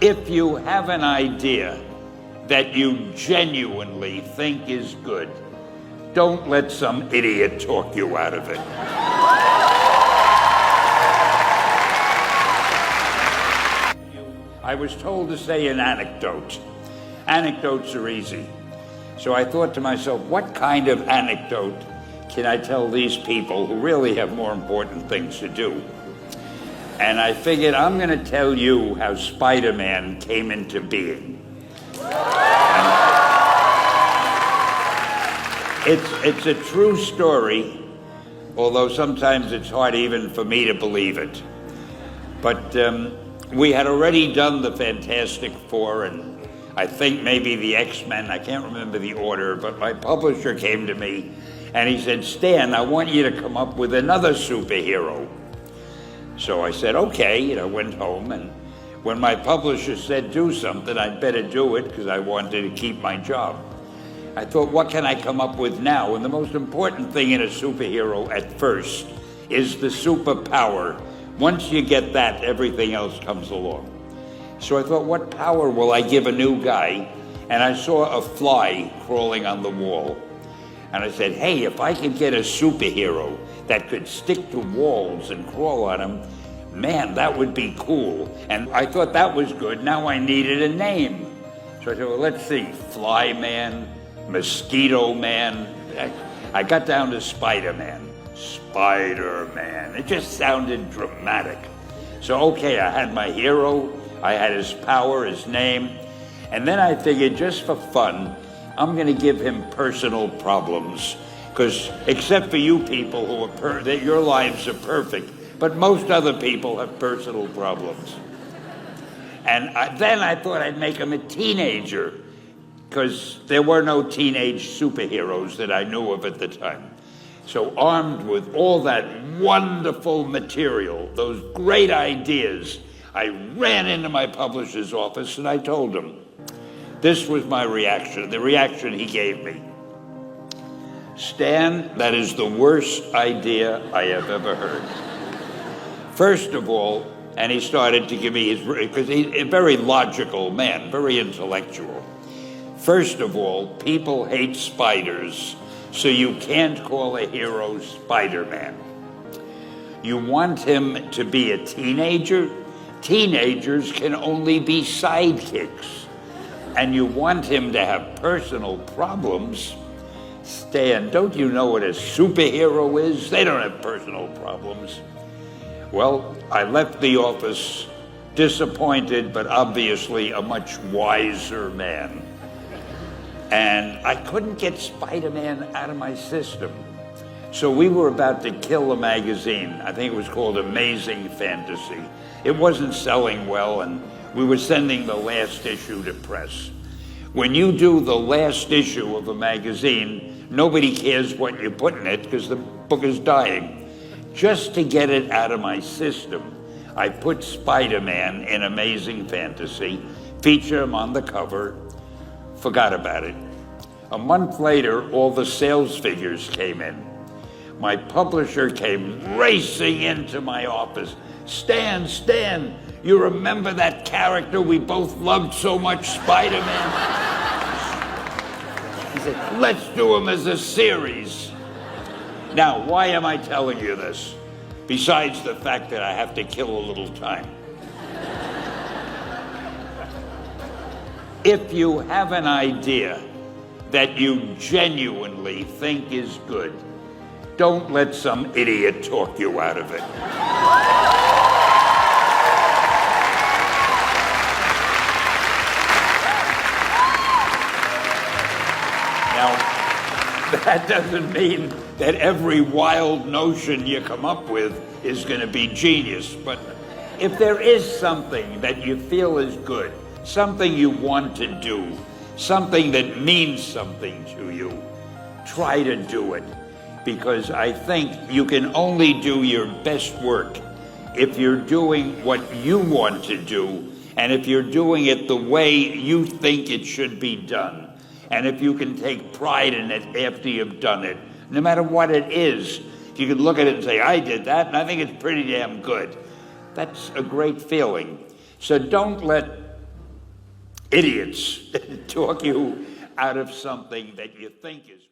If you have an idea that you genuinely think is good, don't let some idiot talk you out of it. I was told to say an anecdote. Anecdotes are easy. So I thought to myself, what kind of anecdote can I tell these people who really have more important things to do? And I figured I'm going to tell you how Spider-Man came into being. It's a true story, although sometimes it's hard even for me to believe it. But we had already done the Fantastic Four and I think maybe the X-Men, I can't remember the order, but my publisher came to me and he said, Stan, I want you to come up with another superhero. So I said, okay, went home, and when my publisher said do something, I'd better do it because I wanted to keep my job. I thought, what can I come up with now? And the most important thing in a superhero at first is the superpower. Once you get that, everything else comes along. So I thought, what power will I give a new guy? And I saw a fly crawling on the wall. And I said, hey, if I could get a superhero that could stick to walls and crawl on them, man, that would be cool. And I thought that was good. Now I needed a name. So I said, well, let's see, Fly Man, Mosquito Man. I got down to Spider-Man. Spider-Man. It just sounded dramatic. So, okay, I had my hero, I had his power, his name, and then I figured just for fun, I'm going to give him personal problems. Because except for you people who are that your lives are perfect, but most other people have personal problems. And then I thought I'd make him a teenager, because there were no teenage superheroes that I knew of at the time. So armed with all that wonderful material, those great ideas, I ran into my publisher's office and I told him. This was my reaction, the reaction he gave me. Stan, that is the worst idea I have ever heard. First of all, and he started to give me his, because he's a very logical man, very intellectual. First of all, people hate spiders, so you can't call a hero Spider-Man. You want him to be a teenager? Teenagers can only be sidekicks. And you want him to have personal problems? Stan, don't you know what a superhero is? They don't have personal problems. Well, I left the office disappointed, but obviously a much wiser man. And I couldn't get Spider-Man out of my system. So we were about to kill a magazine. I think it was called Amazing Fantasy. It wasn't selling well, and we were sending the last issue to press. When you do the last issue of a magazine, nobody cares what you put in it because the book is dying. Just to get it out of my system, I put Spider-Man in Amazing Fantasy, feature him on the cover, forgot about it. A month later, all the sales figures came in. My publisher came racing into my office. Stan, you remember that character we both loved so much, Spider-Man? He said, let's do him as a series. Now, why am I telling you this? Besides the fact that I have to kill a little time. If you have an idea that you genuinely think is good, don't let some idiot talk you out of it. Now, that doesn't mean that every wild notion you come up with is going to be genius, but if there is something that you feel is good, something you want to do, something that means something to you, try to do it. Because I think you can only do your best work if you're doing what you want to do, and if you're doing it the way you think it should be done, and if you can take pride in it after you've done it, no matter what it is. You can look at it and say, I did that, and I think it's pretty damn good. That's a great feeling. So don't let idiots talk you out of something that you think is